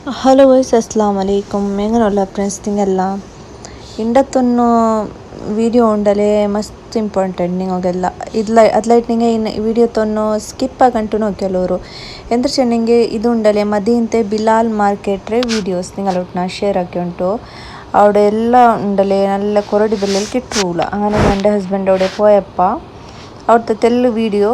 hello voice അസ്സാം വലൈക്കും എങ്ങനെയുള്ള ഫ്രണ്ട്സ് നിങ്ങെല്ലാം ಇಂಡತ್ತೊನ್ನು ವಿಡಿಯೋ ಉಂಡಲೆ ಮಸ್ತ್ ಇಂಪಾರ್ಟೆಂಟ್ ನಿಮಗೆಲ್ಲ ಅದ್ಲೈಟ್ ನಿಂಗೆ ಇನ್ನು ವಿಡಿಯೋ ತೊನ್ನು ಸ್ಕಿಪ್ ಆಗಂಟು ನೋಕ್ಯಲೋರು ಎಂದ್ರ ಚೆನ್ನಿಂಗೆ ಇದು ಉಂಡಲೆ ಮದಿಂತೆ ಬಿಲಾಲ್ ಮಾರ್ಕೆಟ್ರೆ ವೀಡಿಯೋಸ್ ನಿಂಗಲೊಟ್ನ ಶೇರ್ ಆಗಿ ಉಂಟು അവിടെ ಎಲ್ಲ ഉണ്ടല്ലേ നല്ല കൊറടി ബെല്ലൽ കിട്ടൂല അങ്ങനെ എൻ്റെ ഹസ്ബൻഡ് അവിടെ പോയപ്പോൾ അവിടുത്തെ തെല്ല് വീഡിയോ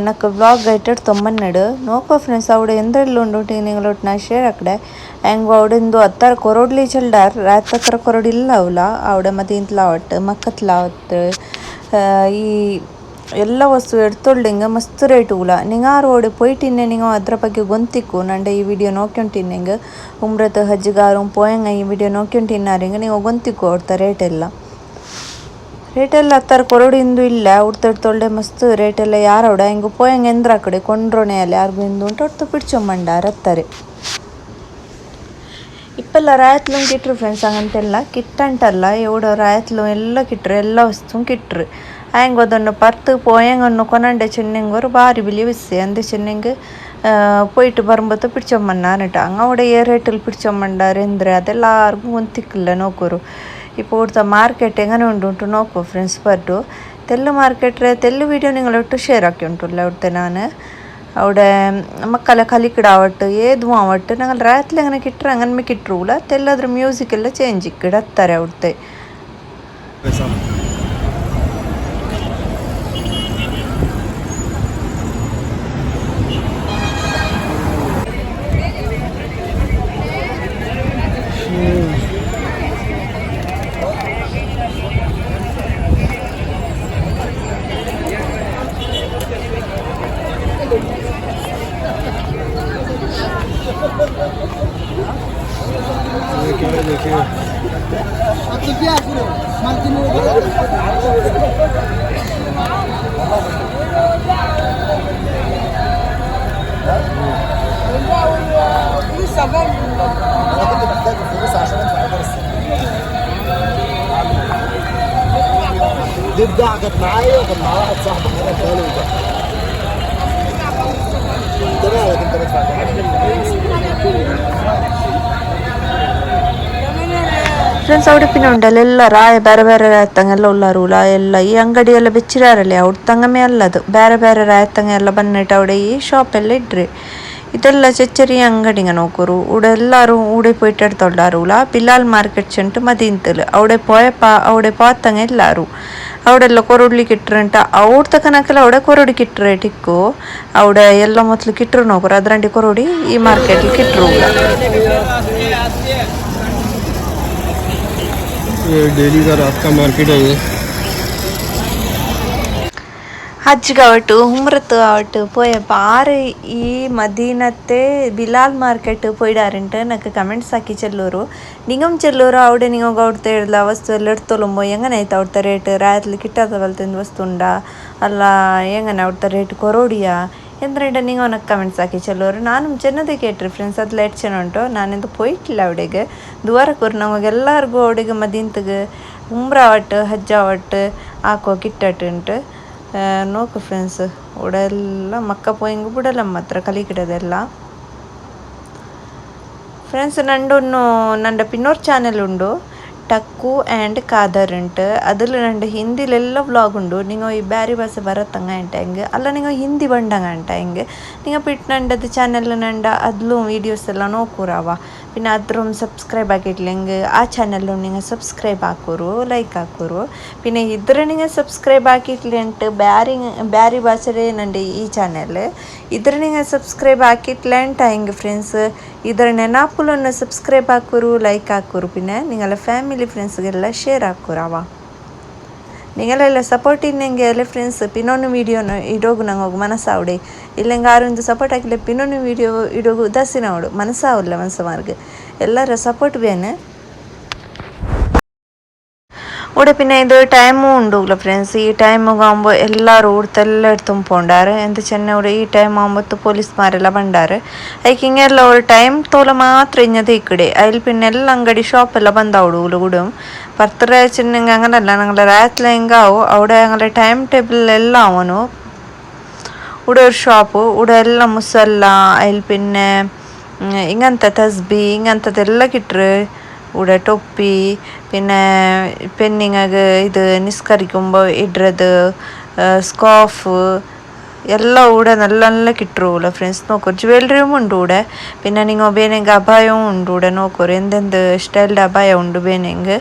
నాకు వ్లాగ్ రైటర్ ತೊಂಬನ್ನೆಡು ನೋಕೋ ಫ್ರೆಂಡ್ಸ್ ಅವಡೆ ಎಂದೆಲ್ಲ ಉಂಡು ನಿങ്ങളೊಟ್ಟು ನಾ ಶೇರ್ ಆಕಡೆ ಹೆಂಗೆ ಅವಡೆಂದು ಹತ್ತಾರ ಕೊರೊಡ್ಲಿ ಚಲ್ಡಾರ್ ರಾತ್ ಹತ್ರ ಕೊರಡಿಲ್ಲ ಅವಲ ಅವಡೆ ಮತ್ತೆ ಇಂತ್ಲಾವಟ್ಟು ಮಕ್ಕತ್ಲಾವತ್ತು ಈ ಎಲ್ಲ ವಸ್ತು ಎಡ್ತೊಳ್ಳಿಂಗ ಮಸ್ತ್ ರೇಟ್ ಉಲ ನಿಂಗಾರು ಓಡಿ ಪೋಯ್ಟಿನ್ನೆ ನೀವು ಅದ್ರ ಬಗ್ಗೆ ಗೊಂತಿಕ್ಕು ನಂಡೆ ಈ ವಿಡಿಯೋ ನೋಕ್ಯೊಂಟಿನ್ನೆಂಗೆ ಉಮ್ರತ್ ಹಜ್ಜಿಗಾರು ಪೋಯಂಗ ಈ ವಿಡಿಯೋ ನೋಕ್ಯೊಂಟಿನ್ನಾರಿಂಗ ನೀವು ಗೊಂತಿಕ್ಕು ಅವ್ರತ ರೇಟೆಲ್ಲ ಹತ್ತಾರು ಕೊರಡಿಂದು ಇಲ್ಲ ಉಡ್ತೊಳ್ಳೆ ಮಸ್ತ್ ರೇಟೆಲ್ಲ ಯಾರವಡ ಹಿಂಗೆ ಪೋಯಂಗೆ ಎಂದ್ರ ಆ ಕಡೆ ಕೊಂಡ್ರೋಣೆ ಅಲ್ಲಿ ಯಾರಿಗೂ ಇಂದು ಉಂಟು ಹೊಡ್ತು ಪಿಡ್ಚೊಂಬಂಡಾರ ಹತ್ತಾರೆ ಇಪ್ಪೆಲ್ಲ ರಾಯತ್ಲು ಕಿಟ್ರು ಫ್ರೆಂಡ್ಸ್ ಹಂಗಂತೆಲ್ಲ ಕಿಟ್ಟಂಟಲ್ಲ ಎವಡೋ ರಾಯತ್ಲು ಎಲ್ಲ ಕಿಟ್ರು ಎಲ್ಲ ವಸ್ತು ಕಿಟ್ರು ಹ್ಯಾಂಗೆ ಅದನ್ನು ಪರ್ತು ಪೋಯಂಗನ್ನು ಕೊನಂಡೆ ಚೆನ್ನಿಂಗೋರು ಬಾರಿ ಬಿಲಿ ವಿಸ್ಸೆ ಅಂದೆ ಚೆನ್ನಿಂಗ್ പോയിട്ട് വരുമ്പോൾ പിടിച്ചോമ്മണ്ണാന്നിട്ട് അങ്ങ് അവിടെ റേറ്റിൽ പിടിച്ചോമ്മണ്ടാറ് എന്ದ್ರೆ ಅದೆಲ್ಲಾರ್ಗೂ ಒಂತಿಕ್ಕಿಲ್ಲ ನೋಕೋರು ഇപ്പോൾ ഇവിടുത്തെ മാർക്കറ്റ് എങ്ങനെ ഉണ്ടുಂಟು നോക്കൂ ಫ್ರೆಂಡ್ಸ್ ಬರ್ಡು ತೆಲ್ಲು ಮಾರ್ಕೆಟ್ರೆ ತೆಲ್ಲು ವೀಡಿಯೋ ನಿങ്ങളೊಟ್ಟು ಶೇರ್ ಆಕಿ ಉಂಟುಲ್ಲ ಅവിടുത്തെ ನಾನು അവിടെ ಮಕ್ಕಳ ಕಲಿಕಿಡಾವಟ್ಟು ಏದು ಆವಟ್ಟು ഞങ്ങൾ ರಾತ್ರಿ അങ്ങനെ കിട്ടറ അങ്ങനെ കിട്ടൂല തെല്ലದ್ರ ಮ್ಯೂಸಿಕ್ ಎಲ್ಲ ಚೇಂಜ್ ಇಕ್ಕಿಡತ್ತಾರೆ ಅവിടുത്തെ دي بضاعة كانت معايا وكان معايا واحد صاحبي انا اديها له ده مالك انت بدفع ಫ್ರೆಂಡ್ಸ್ അവിടെ പിന്നെ ഉണ്ടല്ലോ ಎಲ್ಲ ರಾಯ ಬೇರೆ ಬೇರೆ ರಾಯತ್ತಂಗ ಎಲ್ಲ ಉಳ್ಳಾರೂಲ ಎಲ್ಲ ಈ ಅಂಗಡಿ ಎಲ್ಲ ಬೆಚ್ಚಿರಾರല്ലേ ಅವ್ರ ತಂಗಮೇ ಅಲ್ಲದು ಬೇರೆ ಬೇರೆ ರಾಯತ್ತಂಗ ಎಲ್ಲ ಬಂದಿಟ್ಟು അവിടെ ಈ ಶಾಪ್ ಎಲ್ಲ ಇಡ್ರಿ ಇದೆಲ್ಲ ചെറിയ ಅಂಗಡಿங்க നോക്കൂ ഇവിടെ എല്ലാവരും ഇവിടെ പോയിട്ട് എടുത്തോണ്ടാറൂല ബിലാൽ മാർക്കറ്റ് ചെന്നിട്ട് മദീനത്തിൽ അവിടെ പോയപ്പോൾ അവിടെ പാത്തങ്ങ എല്ലാവരും അവിടെ ಎಲ್ಲ ಕೊರೊಡ್ಲಿ ಕಿಟ್ರಂಟ ಅವ್ರ ತಕನಕ್ಕೆಲ್ಲ അവിടെ ಕೊರೊಡಿ ಕಿಟ್ರೆ ಟಿಕ್ಕು അവിടെ ಎಲ್ಲ ಮೊದಲು ಕಿಟ್ರು ನೋಕರು ಅದ್ರಂಡಿ ಕೊರೊಡಿ ಈ ಮಾರ್ಕೆಟ್ಲಿ ಕಿಟ್ರು डेली का रात का मार्केट है ये ഹജ്ജ് ആവട്ടെ ഉംറത്ത് ആവട്ടെ പോയപ്പോൾ ആറ് ഈ മദീനത്തെ ബിലാൽ മാർക്കറ്റ് പോയിടാറുണ്ട് എനിക്ക് കമൻറ്റ്സ് ആക്കി ചെല്ലൂರು നിങ്ങം ചെല്ലൂರು അവിടെ നിങ്ങൾക്ക് അവിടുത്തെ എഴുതുന്ന വസ്തു എല്ലാം എടുത്തോളുമ്പോൾ എങ്ങനെ ആಯ್ತು അവിടുത്തെ ರೇಟ್ ರಾತ್ರಿ ಕಿಟ್ಟಾದ ಬಲ್ತಿಂದ ವಸ್ತು ಉಂಡಾ ಅಲ್ಲ ಹೆಂಗನೆ ಅವಿടുത്തെ ರೇಟ್ ಕೊರೋಡಿಯಾ ಎಂದ್ರೆ ನೀವು ನನಗೆ ಕಮೆಂಟ್ಸ್ ಹಾಕಿ ಚೆಲ್ಲೋರು ನಾನು ಚೆನ್ನದೇ ಕೇಟ್ರಿ ಫ್ರೆಂಡ್ಸ್ ಅದು ಲೇಟ್ ಚೆನ್ನ ಉಂಟು ನಾನೆಂದು പോയിട്ടില്ല അവിടേക്ക് ദൂരക്കൂರು ನಮಗೆಲ್ಲರಿಗೂ ಅವಿಡೆಗೆ ಮದೀನತ್ಗೆ ಉಮ್ರ ಆವಟ್ಟು ಹಜ್ಜ್ ಆವಟ್ಟು ಹಾಕೋ ಕಿಟ್ಟುಂಟು ನೋಕು ಫ್ರೆಂಡ್ಸ್ ഇവിടെ എല്ലാം മക്ക പോയെങ്കിൽ ಬಿಡಲ್ಲ ಮಾತ್ರ ಕಲಿಕಿಡೋದೆಲ್ಲ ಫ್ರೆಂಡ್ಸ್ ನಂಡೊನ್ನು ನಂಡ ಪಿನ್ನೋರ್ ಚಾನೆಲ್ ಉಂಡು ಟಕ್ಕು ಆ್ಯಂಡ್ ಕಾದರ್ ಉಂಟು അതിൽ ನಂಡ ಹಿಂದಿಲೆಲ್ಲ ವ್ಲಾಗ್ ಉಂಡು നിങ്ങൾ ಈ ಬ್ಯಾರಿ ಭಾಷೆ ಬರತ್ತಂಗ ಅಂಟಂಗೆ ಅಲ್ಲ നിങ്ങൾ ಹಿಂದಿ ಬಂಡಂಗ ಅಂಟಂಗೆ നിങ്ങൾ പിട്ട് ನಂಡದು ಚಾನೆಲ್ ನಂಡ അതിലും വീഡിയോസ് എല്ലാം നോക്കൂറാವ പിന്നെ അതിലും സബ്സ്ക്രൈബ് ആക്കിയിട്ടില്ലെങ്കിൽ ആ ചാനലിലും നിങ്ങൾ സബ്സ്ക്രൈബ് ആക്കൂರು ലൈക്ക് ആക്കൂರು പിന്നെ ഇದ್ರ നിങ്ങൾ സബ്സ്ക്രൈബ് ആക്കിയിട്ടില്ല ಬ್ಯಾರಿ ಭಾಷೆ ನಂಡೆ ಈ ಚಾನೆಲ್ ಇದ್ರ നിങ്ങൾ സബ്സ്ക്രൈബ് ആക്കിയിട്ടില്ല ಅಂಟಂಗೆ ಫ್ರೆಂಡ್ಸ್ ಇದರ ನೆನಪುಲನ್ನು സബ്സ്ക്രൈബ് ആക്കൂರು ലൈക്ക് ആക്കൂರು പിന്നെ നിങ്ങളുടെ ಫ್ಯಾಮಿಲಿ ಫ್ರೆಂಡ್ಸ್ಗೆಲ್ಲ ಶೇರ್ ಹಾಕೂರವ നിങ്ങളെല്ലാം സപ്പോർട്ട് ചെയ്യുന്നെങ്കിൽ ഫ്ರೆಂಡ್ಸ್ പിന്നൊന്ന് വീഡിയോ ഇടോಗು ನಂಗೆ ಮನಸ್ಸಾವಡೆ ಇല്ലെങ്കിൽ ಆರೊಂದು ಸಪೋರ್ಟ್ ಹಾಕಿಲ್ಲ പിന്നൊന്ന് വീഡിയോ ಇಡೋಗು ಉದಾಸೀನವಡು ಮನಸ್ಸಾವಿಲ್ಲ ಮನಸ್ಸಮಾರ್ಗೆ ಎಲ್ಲರ ಸಪೋರ್ಟ್ ಬೇನೆ ഇവിടെ പിന്നെ ഇത് ടൈമും ഉണ്ടല്ലോ ഫ്രണ്ട്സ് ഈ ടൈമൊക്കെ ആകുമ്പോൾ എല്ലാവരും ഇവിടുത്തെ എല്ലായിടത്തും പോണ്ടാറ് എന്താ ചെന്ന ഇവിടെ ഈ ടൈം ആകുമ്പോൾ പോലീസ്മാരെല്ലാം ಬಂಡಾറ് ಅದಕ್ಕೆ ಹಿಂಗೆಲ್ಲ ഒരു ಟೈಮ್ തോല മാത്രം ഇഞ്ഞത് ഇക്കടെ അതിൽ പിന്നെ എല്ലാ ಅಂಗಡಿ ഷോപ്പെല്ലാം ಬಂದಾವಡು കൂടും പത്തര ചെന്നെങ്കിൽ അങ്ങനല്ല ഞങ്ങളുടെ രാത്രി ಹೆಂಗಾವು അവിടെ ഞങ്ങളുടെ ടൈം ടേബിൾ എല്ലാം ആവನು ഇവിടെ ഒരു ഷോപ്പ് ഇവിടെ എല്ലാം മുസല്ല അതിൽ പിന്നെ ഇങ്ങനത്തെ തസ്ബി ഇങ്ങനത്തതെല്ലാം കിട്ടറ് ഇവിടെ ടൊപ്പി പിന്നെ പെണ്ണിങ്ങക്ക് ഇത് നിസ്കരിക്കുമ്പോൾ ഇടുന്നത് സ്കാർഫ് എല്ലാം ഇവിടെ നല്ല നല്ല കിട്ടുള്ളൂ ഫ്രണ്ട്സ് നോക്കൂ ജ്വല്ലറിയും ഉണ്ട് ഇവിടെ പിന്നെ നിങ്ങൾ ಬೇನೆಂಗೆ ಅಭಾಯವೂ ഉണ്ട് ഇവിടെ നോക്കൂ എന്തെന്ത് സ്റ്റൈലിൻ്റെ ಅಭಾಯ ഉണ്ട് ಬೇನೆಂಗೆ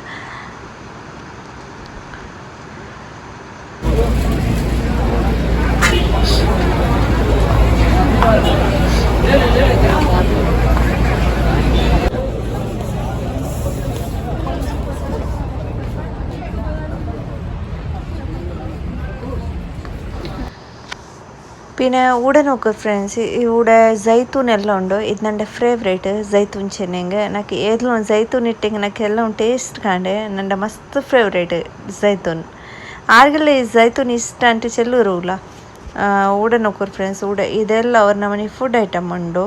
പിന്നെ ഇവിടെ നോക്ക് ഫ്ರೆಂಡ್ಸ್ ഇവിടെ ಜೈತೂನ್ ಎಲ್ಲ ಉಂಡು ಇದು ನನ್ನ ಫೇವ್ರೇಟ್ ಜೈತೂನ್ ಚೆನ್ನಂಗೆ నాకు ఏదో జైతూన్ ఇట్టింగ్ నాకు ಎಲ್ಲ టేస్ట్ కాండే ನನ್ನ ಮಸ್ತ್ ಫೇವ್ರೇಟ್ ಜೈತೂನ್ ಆರ್ಗೆಲ್ಲ ಈ ಜೈತೂನ್ ಇಷ್ಟ ಅಂತ ಚೆಲ್ಲೂರುಲ್ಲ ಊಡ ನೋಕೂರು ಫ್ರೆಂಡ್ಸ್ ಊಡ ಇದೆಲ್ಲ ಅವ್ರ ನಮ್ಮನೆ ಫುಡ್ ಐಟಮ್ ಉಂಡು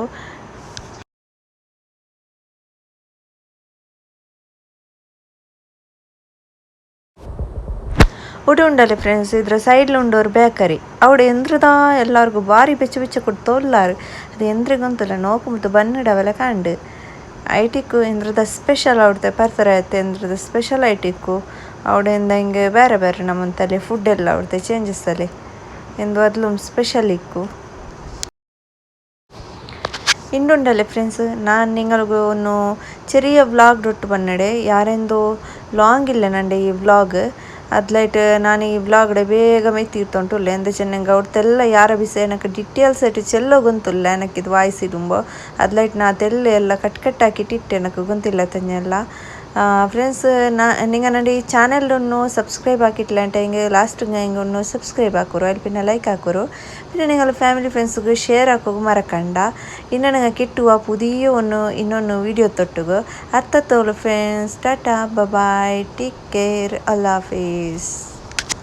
ಉಡಿ ಉಂಡಲೆ ಫ್ರೆಂಡ್ಸ್ ಇದ್ರ ಸೈಡ್ಲ ಉಂಡೋರು ಬೇಕರಿ ಅವಡು ಎಂದ್ರದಾ ಎಲ್ಲರಿಗೂ ಭಾರಿ ಬೆಚ್ಚ ಕೊಟ್ಟು ತೋಲ್ಲಾರು ಅದು ಎಂದ್ರಿಗಂತಲ್ಲ ನೋಕು ಮತ್ತು ಬನ್ನಡವೆಲ್ಲ ಕಾಂಡು ಐಟಿಕ್ಕು ಎಂದ್ರದ ಸ್ಪೆಷಲ್ ಅವ್ರದ್ದೆ ಪರ್ತಾರೆ ಆಯ್ತು ಎಂದ್ರದ ಸ್ಪೆಷಲ್ ಐಟಿಕ್ಕು ಅವಡೆಂದ ಹಿಂಗೆ ಬೇರೆ ಬೇರೆ ನಮ್ಮಂತಲ್ಲಿ ಫುಡ್ ಎಲ್ಲ ಅವ್ರದ್ದೆ ಚೇಂಜಸ್ ಅಲ್ಲಿ ಎಂದು ಅದ್ಲು ಸ್ಪೆಷಲ್ ಇಕ್ಕು ಇಂಡುಂಡಲೆ ಫ್ರೆಂಡ್ಸ್ ನಾನು ನಿಂಗಲ್ಗೂ ಒಂದು ചെറിയ ವ್ಲಾಗ್ ರೊಟ್ಟು ಬನ್ನಡೆ ಯಾರೆಂದು ಲಾಂಗ್ ಇಲ್ಲ ನಂಡೆ ಈ ವ್ಲಾಗ್ ಅದ್ಲೈಟ್ ನಾನು ಈ ವ್ಲಾಗ್ಡೆ ಬೇಗ ಮೆತ್ತಿರ್ತುಂಟುಲ್ಲ ಎಂದ ಚೆನ್ನಂಗೆ ಅವ್ರದ್ದೆಲ್ಲ ಯಾರ ಬಿಸಿ ಏನಕ್ಕೆ ಡಿಟೇಲ್ಸ್ ಆಯ್ತು ಚೆಲ್ಲೋ ಗೊಂತುಲ್ಲ ಏನಕ್ಕೆ ಇದು ವಾಯ್ಸ್ ಇಡುಂಬೋ ಅದ್ಲೈಟ್ ನಾ ಅದೆಲ್ಲ ಎಲ್ಲ ಕಟ್ಟಾಕಿಟ್ಟು ಇಟ್ಟೆ ನನಗೆ ಗೊತ್ತಿಲ್ಲ ತಂಜೆಲ್ಲ ಫ್ರೆಂಡ್ಸ್ നിങ്ങൾ എൻ്റെ ഈ ചാനലിലൊന്ന് സബ്സ്ക്രൈബ് ആക്കിയിട്ടില്ല എങ്കിൽ ലാസ്റ്റ് നിങ്ങൾ ഒന്ന് സബ്സ്ക്രൈബ് ആക്കുറോ അതിൽ പിന്നെ ലൈക്ക് ആക്കുറോ പിന്നെ നിങ്ങൾ ഫാമിലി ഫ്രണ്ട്സിಗೆ ഷെയർ ആക്കുക മറക്കണ്ട ഇന്ന് നിങ്ങൾ കിട്ടുക പുതിയ ಇನ್ನೊಂದು ವಿಡಿಯೋ ತೊಟ್ಟುಗು ಅತ್ತത്തോಳು friends tata bye take care ಅಲ್ಲಾ ಹಾಫೀಸ್